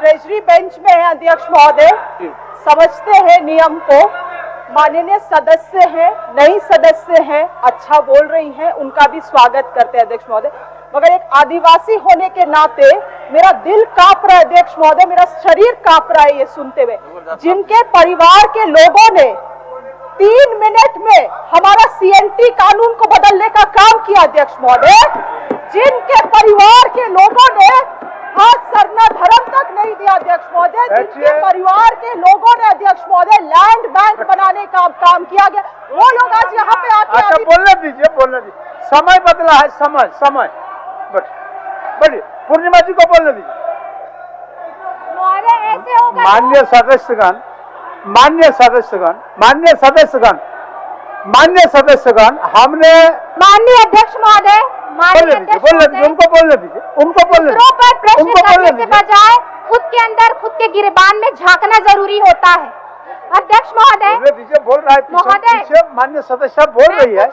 Treasury bench में है अध्यक्ष महोदय, समझते हैं नियम को। माननीय सदस्य हैं, नई सदस्य हैं, अच्छा बोल रही हैं, उनका भी स्वागत करते हैं अध्यक्ष महोदय। मगर एक आदिवासी होने के नाते मेरा दिल कांप रहा है अध्यक्ष महोदय, मेरा शरीर कांप रहा है ये सुनते हुए। जिनके परिवार के लोगों ने 3 मिनट में हमारा CNT कानून को बदलने का काम किया अध्यक्ष महोदय, जिनके परिवार के लोगों ने हाथ सरना धर्म तक नहीं दिया अध्यक्ष महोदय, जिनके परिवार के लोगों ने अध्यक्ष महोदय लैंड बैंक बनाने का काम किया गया, वो लोग आज यहाँ पे आके अच्छा बोलने दीजिए। समय बदला है, समय बढ़िए। पूर्णिमा जी को बोलने दीजिए। ऐसे होगा। माननीय सदस्यगण, हमने माननीय अध्यक्ष महोदय, उनको बोलने दीजिए। पर प्रश्न करने से बजाय खुद के अंदर, खुद के गिरबान में झांकना जरूरी होता है। अध्यक्ष महोदय बोल रहा है पीछे माननीय सदस्य बोल रही है,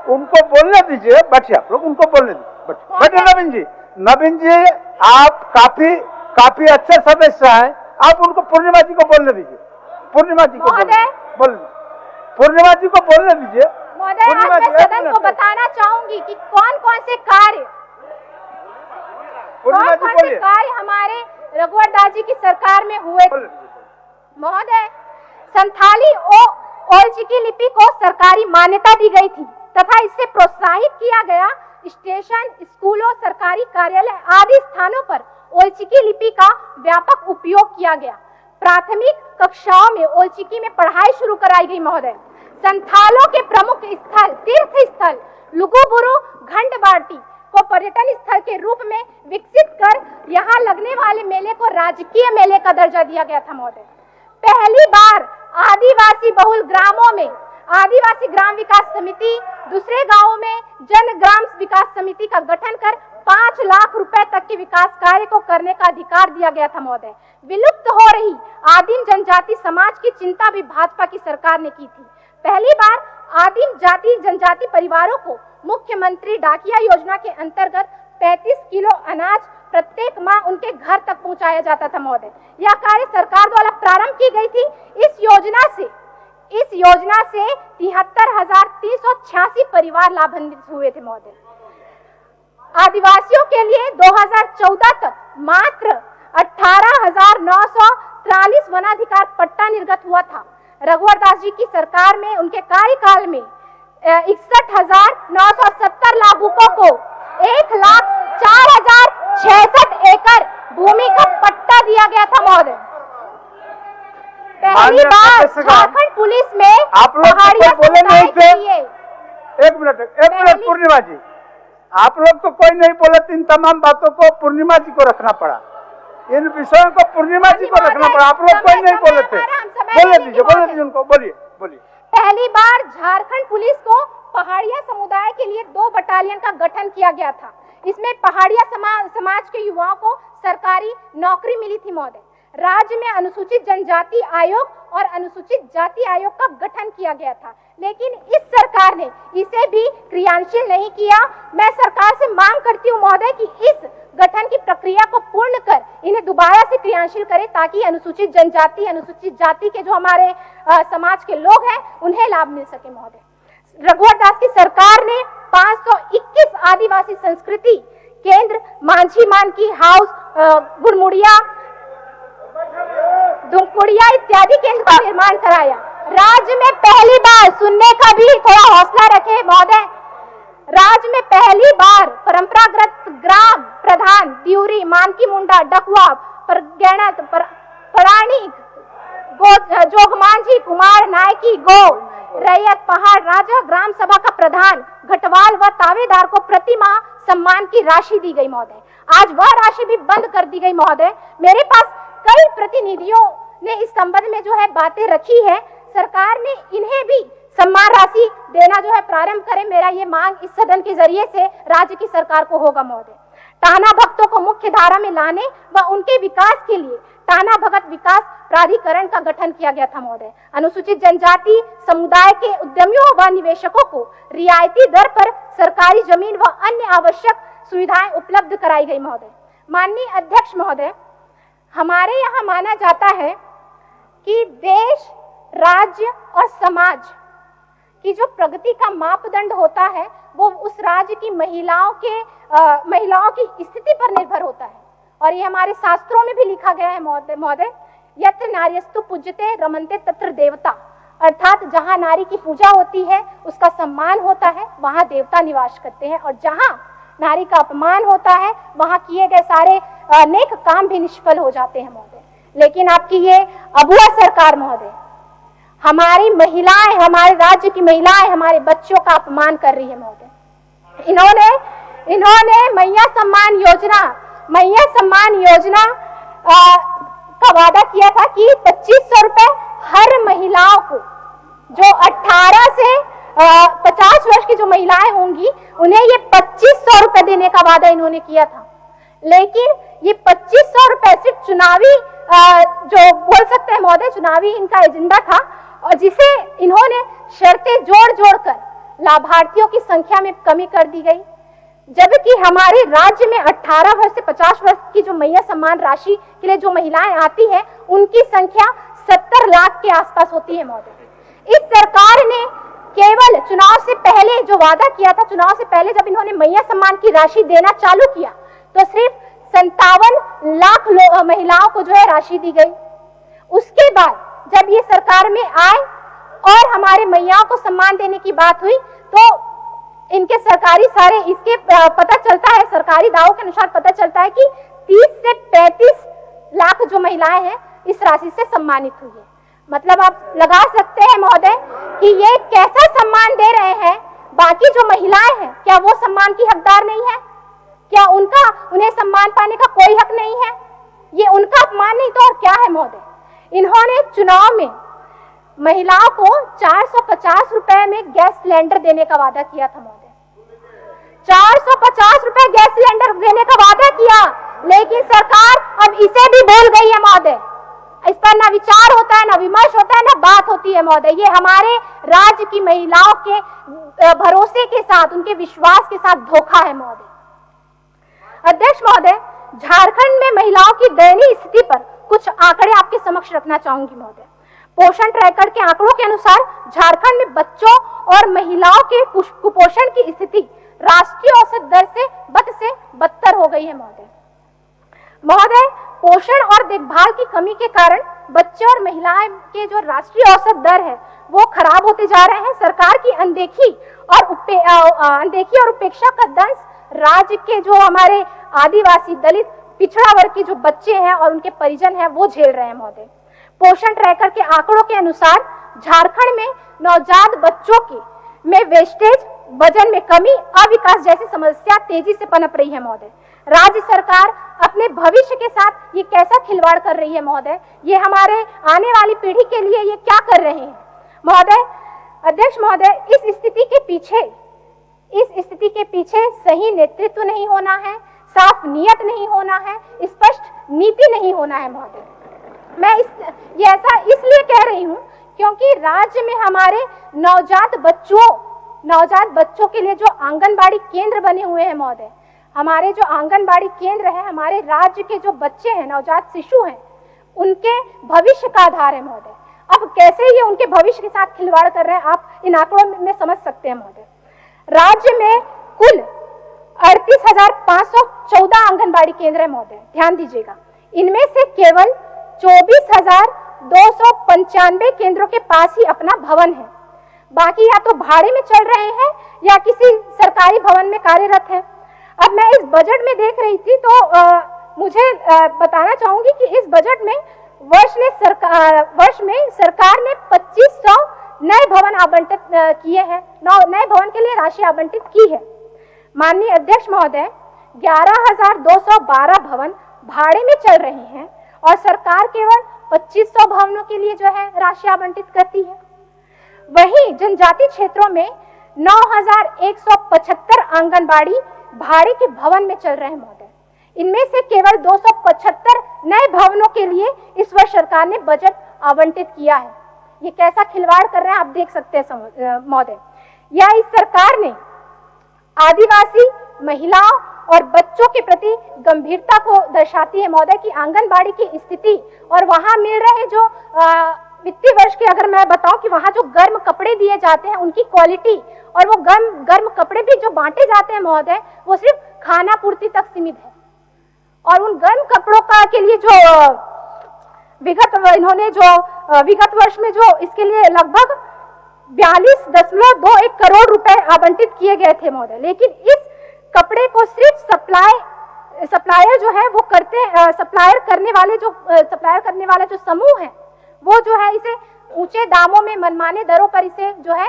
उनको बोलने दीजिए। बैठिए आप लोग, उनको बोलने दीजिए। बैठे नवीन जी, आप काफी अच्छे सदस्य हैं, आप उनको पूर्णिमा जी को बोलने दीजिए। पूर्णिमा जी को बोलने दीजिए। महोदय, आज मैं सदन को बताना चाहूंगी कि कौन कौन से कार्य हमारे रघुवर दास जी की सरकार में हुए। महोदय, संथाली ओल्चिकी लिपि को सरकारी मान्यता दी गई थी तथा इससे प्रोत्साहित किया गया। स्टेशन, स्कूलों, सरकारी कार्यालय आदि स्थानों पर ओल्चिकी लिपि का व्यापक उपयोग किया गया। प्राथमिक कक्षाओं में ओल्चिकी में पढ़ाई शुरू कराई गई। महोदय, संथालों के प्रमुख स्थल, तीर्थ स्थल लुगुबुरु घंटबाटी को पर्यटन स्थल के रूप में विकसित कर यहाँ लगने वाले मेले को राजकीय मेले का दर्जा दिया गया था। महोदय, पहली बार आदिवासी बहुल ग्रामों में आदिवासी ग्राम विकास समिति, दूसरे गांवों में जन ग्राम विकास समिति का गठन कर 5 लाख रुपए तक के विकास कार्य को करने का अधिकार दिया गया था। महोदय, विलुप्त हो रही आदिम जनजाति समाज की चिंता भी भाजपा की सरकार ने की थी। पहली बार आदिम जाति जनजाति परिवारों को मुख्यमंत्री डाकिया योजना के अंतर्गत 35 किलो अनाज प्रत्येक माह उनके घर तक पहुंचाया जाता था। महोदय, यह कार्य सरकार द्वारा प्रारंभ की गई थी। इस योजना से 73,386 परिवार लाभान्वित हुए थे। महोदय, आदिवासियों के लिए 2014 तक मात्र 18,943 वनाधिकार पट्टा निर्गत हुआ था। रघुवर दास जी की सरकार में उनके कार्यकाल में 61,970 लाभुकों को 1,04,066 एकड़ भूमि का पट्टा दिया गया था। महोदय, पहली बार झारखंड पुलिस में आप लोग बोले नहीं थे। एक मिनट पूर्णिमा जी, आप लोग तो कोई नहीं बोले। इन तमाम बातों को पूर्णिमा जी को रखना पड़ा, इन विषयों को पूर्णिमा जी को रखना पड़ा। आप लोग कोई नहीं बोले थे। बोले दीजिए उनको, बोलिए। पहली बार झारखंड पुलिस को पहाड़िया समुदाय के लिए 2 बटालियन का गठन किया गया था। इसमें पहाड़िया समाज के युवाओं को सरकारी नौकरी मिली थी। महोदय, राज्य में अनुसूचित जनजाति आयोग और अनुसूचित जाति आयोग का गठन किया गया था, लेकिन इस सरकार ने इसे भी क्रियान्वित नहीं किया। मैं सरकार से मांग करती हूँ महोदय कि इस गठन की प्रक्रिया को पूर्ण कर इन्हें दोबारा से क्रियान्वित करें, ताकि अनुसूचित जनजाति, अनुसूचित जाति के जो हमारे समाज के लोग हैं उन्हें लाभ मिल सके। महोदय, रघुवर दास की सरकार ने 521 आदिवासी संस्कृति केंद्र, मांझी मानकी हाउस, गुड़मुड़िया, धुमकुड़िया इत्यादि केंद्र का निर्माण कराया। राज्य में पहली बार, सुनने का भी थोड़ा हौसला रखे महोदय, राज्य में पहली बार परंपरागत ग्राम प्रधान दिउरी, मानकी मुंडा, डकवा, परगैणत, पराणी, जोगमांझी, कुमार, नायकी, गो, रैयत, पहाड़, राजा, ग्राम सभा का प्रधान, घटवाल व तावेदार को प्रति माह सम्मान की राशि दी गई। महोदय, आज वह राशि भी बंद कर दी गई। महोदय, मेरे पास कई प्रतिनिधियों ने इस संबंध में जो है बातें रखी है। सरकार ने इन्हें भी सम्मान राशि देना जो है प्रारंभ करे। मेरा ये मांग इस सदन के जरिए से राज्य की सरकार को होगा। महोदय, टाना भक्तों को मुख्य धारा में लाने व उनके विकास के लिए टाना भगत विकास प्राधिकरण का गठन किया गया था। महोदय, अनुसूचित जनजाति समुदाय के उद्यमियों व निवेशकों को रियायती दर पर सरकारी जमीन व अन्य आवश्यक सुविधाएं उपलब्ध कराई गई। महोदय, माननीय अध्यक्ष महोदय, हमारे यहाँ माना जाता है कि देश, राज्य और समाज की जो प्रगति का मापदंड होता है वो उस राज्य की महिलाओं की स्थिति पर निर्भर होता है। और ये हमारे शास्त्रों में भी लिखा गया है महोदय, यत्र नार्यस्तु पूज्यते रमन्ते तत्र देवता, अर्थात जहाँ नारी की पूजा होती है, उसका सम्मान होता है, वहाँ देवता निवास करते हैं, और जहाँ नारी का अपमान होता है वहाँ किए गए सारे नेक काम भी निष्फल हो जाते हैं महोदय। लेकिन आपकी ये अबुआ सरकार महोदय हमारी महिलाएं, हमारे राज्य की महिलाएं, हमारे बच्चों का अपमान कर रही है महोदय। इन्होंने मैया सम्मान योजना का वादा किया था कि 2500 रुपए हर महिलाओं को, जो 18 से 50 वर्ष की जो महिलाएं होंगी उन्हें ये 2500 रुपए देने का वादा इन्होंने किया था। लेकिन ये 2500 रुपए सिर्फ चुनावी जो बोल सकते हैं महोदय, चुनावी इनका एजेंडा था, और जिसे इन्होंने शर्तें जोड़ कर लाभार्थियों की संख्या में कमी कर दी गई। जबकि हमारे राज्य में 18 वर्ष से 50 वर्ष की जो मैया सम्मान राशि के लिए जो महिलाएं आती हैं उनकी संख्या 70 लाख के आसपास होती है महोदय। इस सरकार ने केवल चुनाव से पहले जो वादा किया था, चुनाव से पहले जब इन्होंने मैया सम्मान की राशि देना चालू किया तो सिर्फ 57 लाख महिलाओं को जो है राशि दी गई। उसके बाद जब ये सरकार में आए और हमारे मैयाओं को सम्मान देने की बात हुई तो इनके सरकारी सारे इसके पता चलता है, सरकारी दावों के अनुसार पता चलता है कि 30 से 35 लाख जो महिलाएं हैं इस राशि से सम्मानित हुई है। मतलब आप लगा सकते हैं महोदय कि ये कैसा सम्मान दे रहे हैं। बाकी जो महिलाएं हैं क्या वो सम्मान की हकदार नहीं है? क्या उन्हें सम्मान पाने का कोई हक नहीं है? ये उनका अपमान नहीं तो और क्या है महोदय। इन्होंने चुनाव में महिलाओं को 450 रुपए में गैस सिलेंडर देने का वादा किया था महोदय। 450 रुपए गैस सिलेंडर देने का वादा किया, लेकिन सरकार अब इसे भी भूल गई है महोदय। इस पर ना विचार होता है, ना विमर्श होता है, ना बात होती है महोदय। ये हमारे राज्य की महिलाओं के भरोसे के साथ, उनके विश्वास के साथ धोखा है महोदय। अध्यक्ष महोदय, झारखंड में महिलाओं की दयनीय स्थिति पर कुछ आंकड़े आपके समक्ष रखना चाहूंगी महोदय। पोषण ट्रैकर के आंकड़ों के अनुसार झारखंड में बच्चों और महिलाओं के कुपोषण की स्थिति राष्ट्रीय औसत दर से बदतर हो गई है महोदय। पोषण और देखभाल की कमी के कारण बच्चे और महिलाएं के जो राष्ट्रीय औसत दर है वो खराब होते जा रहे हैं। सरकार की अनदेखी और उपेक्षा का दंश राज्य के जो हमारे आदिवासी, दलित, पिछड़ा वर्ग के जो बच्चे हैं और उनके परिजन हैं वो झेल रहे हैं महोदय। पोषण ट्रैकर के आंकड़ों के अनुसार झारखंड में नवजात बच्चों में वेस्टेज, वजन में कमी, अविकास जैसी समस्या तेजी से पनप रही है महोदय। राज्य सरकार अपने भविष्य के साथ ये कैसा खिलवाड़ कर रही है महोदय। ये हमारे आने वाली पीढ़ी के लिए ये क्या कर रहे हैं महोदय। अध्यक्ष महोदय, इस स्थिति के पीछे सही नेतृत्व नहीं होना है, साफ नियत नहीं होना है, स्पष्ट नीति नहीं होना है महोदय। मैं ये ऐसा इसलिए कह रही हूँ क्योंकि राज्य में हमारे नवजात बच्चों के लिए जो आंगनबाड़ी केंद्र बने हुए हैं महोदय, हमारे जो आंगनबाड़ी केंद्र है, हमारे राज्य के जो बच्चे हैं, नवजात शिशु हैं, उनके भविष्य का आधार है महोदय। अब कैसे ये उनके भविष्य के साथ खिलवाड़ कर रहे हैं आप इन आंकड़ों में समझ सकते हैं महोदय। राज्य में कुल 38,514 आंगनबाड़ी केंद्र है महोदय, ध्यान दीजिएगा। इनमें से केवल 24,295 केंद्रों के पास ही अपना भवन है, बाकी या तो भाड़े में चल रहे हैं या किसी सरकारी भवन में कार्यरत है। अब मैं इस बजट में देख रही थी तो मुझे बताना चाहूंगी कि इस बजट में वर्ष में सरकार ने 2500 नए भवन आवंटित किए हैं, नए भवन के लिए राशि आवंटित की है। माननीय अध्यक्ष महोदय, 11,212 भवन भाड़े में चल रहे हैं और सरकार केवल 2500 भवनों के लिए जो है राशि आवंटित करती है। वहीं जनजाति क्षेत्रों में 9,175 आंगनबाड़ी भाड़े के भवन में चल रहे हैं महोदय। इनमें से केवल 275 नए भवनों के लिए इस वर्ष सरकार ने बजट आवंटित किया है। ये कैसा खिलवाड़ कर रहे हैं आप देख सकते हैं महोदय। या इस सरकार ने आदिवासी महिलाओं और बच्चों के प्रति गंभीरता को दर्शाती है महोदय कि आंगनबाड़ी की स्थिति और वहां मिल रहे जो वित्तीय वर्ष के अगर मैं बताऊं कि वहां जो गर्म कपड़े दिए जाते हैं उनकी क्वालिटी और वो गर्म कपड़े भी जो बांटे जाते हैं महोदय वो सिर्फ खाना पूर्ति तक सीमित है। और उन गर्म कपड़ों का के लिए जो विगत वर्ष में जो इसके लिए लगभग 42.21 करोड़ रुपए आवंटित किए गए थे महोदय, लेकिन इस कपड़े को सिर्फ सप्लायर जो है वो सप्लायर करने वाला जो समूह है वो जो है इसे ऊंचे दामों में मनमाने दरों पर इसे जो है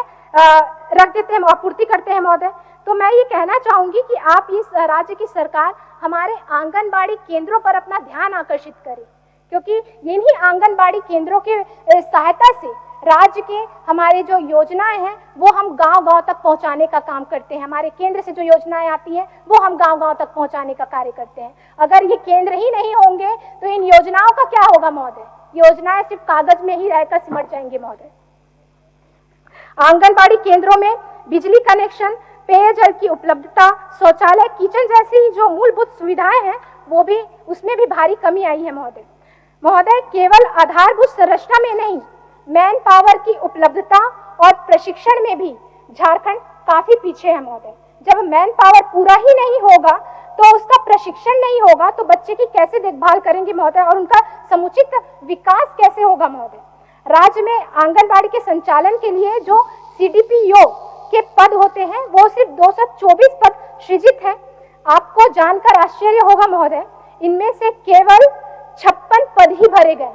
रख देते हैं, आपूर्ति करते हैं महोदय। तो मैं ये कहना चाहूंगी कि आप इस राज्य की सरकार हमारे आंगनबाड़ी केंद्रों पर अपना ध्यान आकर्षित करें, क्योंकि इन्हीं आंगनबाड़ी केंद्रों के सहायता से राज्य के हमारे जो योजनाएं हैं वो हम गांव-गांव तक पहुंचाने का काम करते हैं। हमारे केंद्र से जो योजनाएं आती हैं वो हम गांव-गांव तक पहुंचाने का कार्य करते हैं। अगर ये केंद्र ही नहीं होंगे तो इन योजनाओं का क्या होगा महोदय? योजनाएं सिर्फ कागज में ही रहकर सिमट जाएंगे महोदय। आंगनबाड़ी केंद्रों में बिजली कनेक्शन, पेयजल की उपलब्धता, शौचालय, किचन जैसी जो मूलभूत सुविधाएं हैं वो भी उसमें भी भारी कमी आई है महोदय। केवल आधारभूत संरचना में नहीं, मैन पावर की उपलब्धता और प्रशिक्षण में भी झारखंड काफी पीछे है महोदय। जब मैन पावर पूरा ही नहीं होगा तो उसका प्रशिक्षण नहीं होगा तो बच्चे की कैसे देखभाल करेंगे महोदय और उनका समुचित विकास कैसे होगा महोदय। राज्य में आंगनबाड़ी के संचालन के लिए जो CDPO के पद होते हैं वो सिर्फ 224 पद सृजित है। आपको जानकर आश्चर्य होगा महोदय, इनमें से केवल 56 पद ही भरे गए।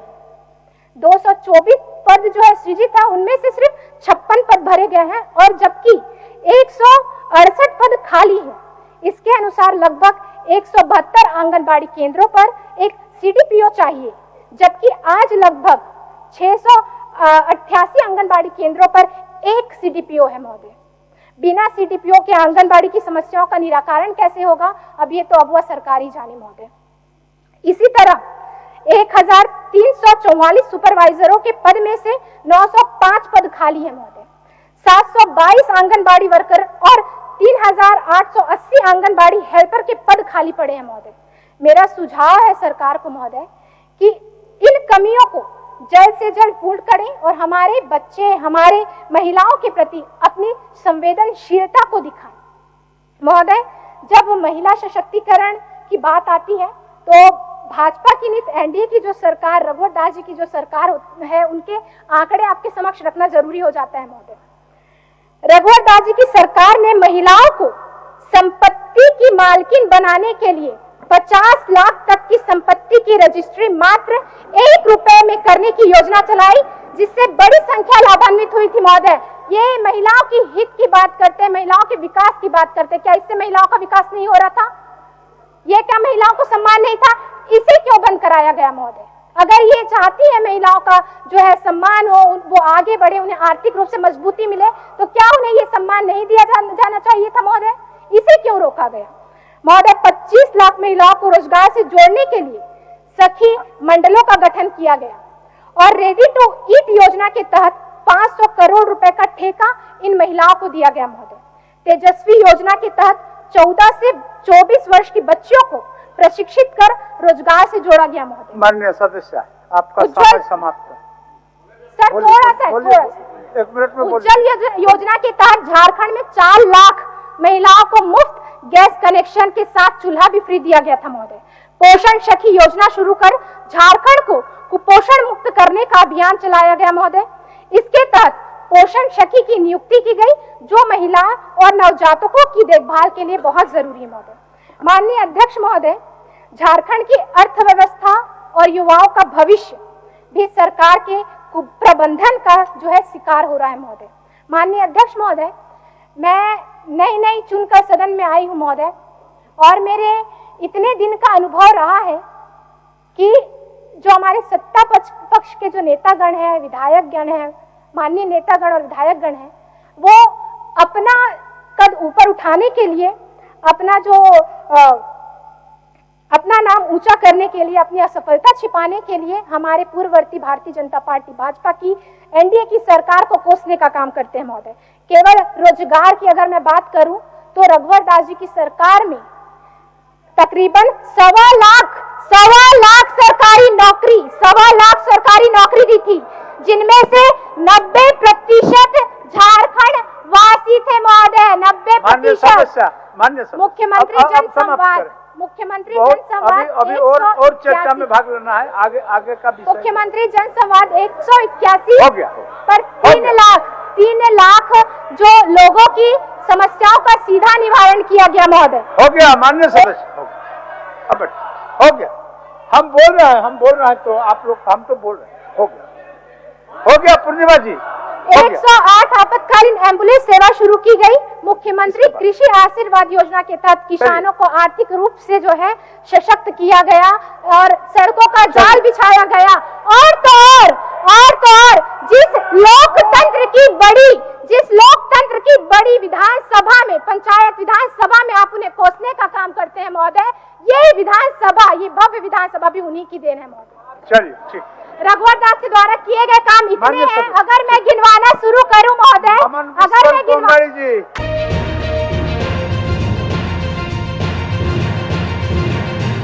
224 पद जो है सृजित है उनमें से सिर्फ 56 पद भरे गए हैं और जबकि 168 पद खाली है। इसके अनुसार लगभग 172 आंगनबाड़ी केंद्रों पर एक CDPO चाहिए, जबकि आज लगभग 688 आंगनबाड़ी केंद्रों पर एक CDPO है महोदय। बिना CDPO के आंगनबाड़ी की समस्याओं का निराकरण कैसे होगा, अब ये तो अबुआ सरकार ही जाने महोदय। इसी तरह 1344 सुपरवाइजरों के पद में से 905 पद खाली है महोदय। 722 आंगनबाड़ी वर्कर और 3880 आंगनबाड़ी हेल्पर के पद खाली पड़े हैं महोदय। मेरा सुझाव है सरकार को महोदय कि इन कमियों को जल्द से जल्द पूर्ण करें और हमारे बच्चे, हमारे महिलाओं के प्रति अपनी संवेदनशीलता को दिखाएं महोदय। जब महिला सशक्तिकरण की बात आती है तो भाजपा की नीति, NDA की जो सरकार, रघुवर दास जी की जो सरकार है उनके आंकड़े आपके समक्ष रखना जरूरी हो जाता है महोदय। रघुवर दास जी की सरकार ने महिलाओं को संपत्ति की मालकिन बनाने के लिए 50 लाख तक की संपत्ति की रजिस्ट्री मात्र 1 रुपए में करने की योजना चलाई, जिससे बड़ी संख्या लाभान्वित हुई थी महोदय। ये महिलाओं की हित की बात करते हैं, महिलाओं के विकास की बात करते हैं। क्या इससे महिलाओं का विकास नहीं हो रहा था? ये क्या महिलाओं को सम्मान नहीं था? इसे क्यों बंद कराया गया महोदय? अगर ये चाहती है महिलाओं का जो है सम्मान हो, वो आगे बढ़े, उन्हें आर्थिक रूप से मजबूती मिले, तो क्या उन्हें ये सम्मान नहीं दिया जाना चाहिए था महोदय? इसे क्यों रोका गया महोदय? 25 लाख महिलाओं को रोजगार से जोड़ने के लिए सखी मंडलों का गठन किया गया और रेडी टू ईट योजना के तहत 500 करोड़ रुपए का ठेका इन महिलाओं को दिया गया महोदय। तेजस्वी योजना के तहत 14 से 24 वर्ष की बच्चियों को प्रशिक्षित कर रोजगार से जोड़ा गया महोदय। माननीय सदस्य, आपका समय समाप्त है। सर थोड़ा सा 1 मिनट में उज्जवल योजना के तहत झारखंड में 4 लाख महिलाओं को मुफ्त गैस कनेक्शन के साथ चूल्हा भी फ्री दिया गया था महोदय। पोषण सखी योजना शुरू कर झारखंड को कुपोषण मुक्त करने का अभियान चलाया गया महोदय। इसके तहत पोषण सखी की नियुक्ति की गई, जो महिला और नवजातकों की देखभाल के लिए बहुत जरूरी है महोदय। माननीय अध्यक्ष महोदय, झारखंड की अर्थव्यवस्था और युवाओं का भविष्य भी सरकार के कुप्रबंधन का जो है शिकार हो रहा है महोदय। माननीय अध्यक्ष महोदय, मैं नई चुनकर सदन में आई हूं महोदय और मेरे इतने दिन का अनुभव रहा है कि जो हमारे सत्ता पक्ष के जो नेतागण हैं, विधायकगण हैं, माननीय नेतागण और विधायकगण हैं, वो अपना कद ऊपर उठाने के लिए, अपना नाम ऊंचा करने के लिए, अपनी असफलता छिपाने के लिए हमारे पूर्ववर्ती भारतीय जनता पार्टी भाजपा की NDA की सरकार को कोसने का काम करते हैं महोदय। केवल रोजगार की अगर मैं बात करूं तो रघुवर दास जी की सरकार में तकरीबन 1.25 लाख सरकारी नौकरी दी थी, जिनमें से 90% झारखंड वासी थे महोदय, 90%। मान्य मुख्यमंत्री जनसंवाद, मुख्यमंत्री जनसंवाद अभी और चर्चा में भाग लेना है, आगे का विषय। मुख्यमंत्री जनसंवाद 181 हो गया पर 3 लाख जो लोगों की समस्याओं का सीधा निवारण किया गया महोदय। हो गया मान्य सदस्य, अब हो गया। हम बोल रहे हैं तो आप लोग, हम तो बोल रहे हैं, हो गया पूर्णिमा जी। 108 आपातकालीन एम्बुलेंस सेवा शुरू की गई। मुख्यमंत्री कृषि आशीर्वाद योजना के तहत किसानों को आर्थिक रूप से जो है सशक्त किया गया और सड़कों का जाल बिछाया गया। और तो और जिस लोकतंत्र की बड़ी विधानसभा में, पंचायत विधानसभा में आप उन्हें कोसने का काम करते हैं महोदय, ये विधानसभा, ये भव्य विधानसभा भी उन्हीं की देन है महोदय। चलिए ठीक। रघुवर दास के द्वारा किए गए काम इतने हैं, अगर मैं गिनवाना शुरू करूं महोदय, अगर मैं जी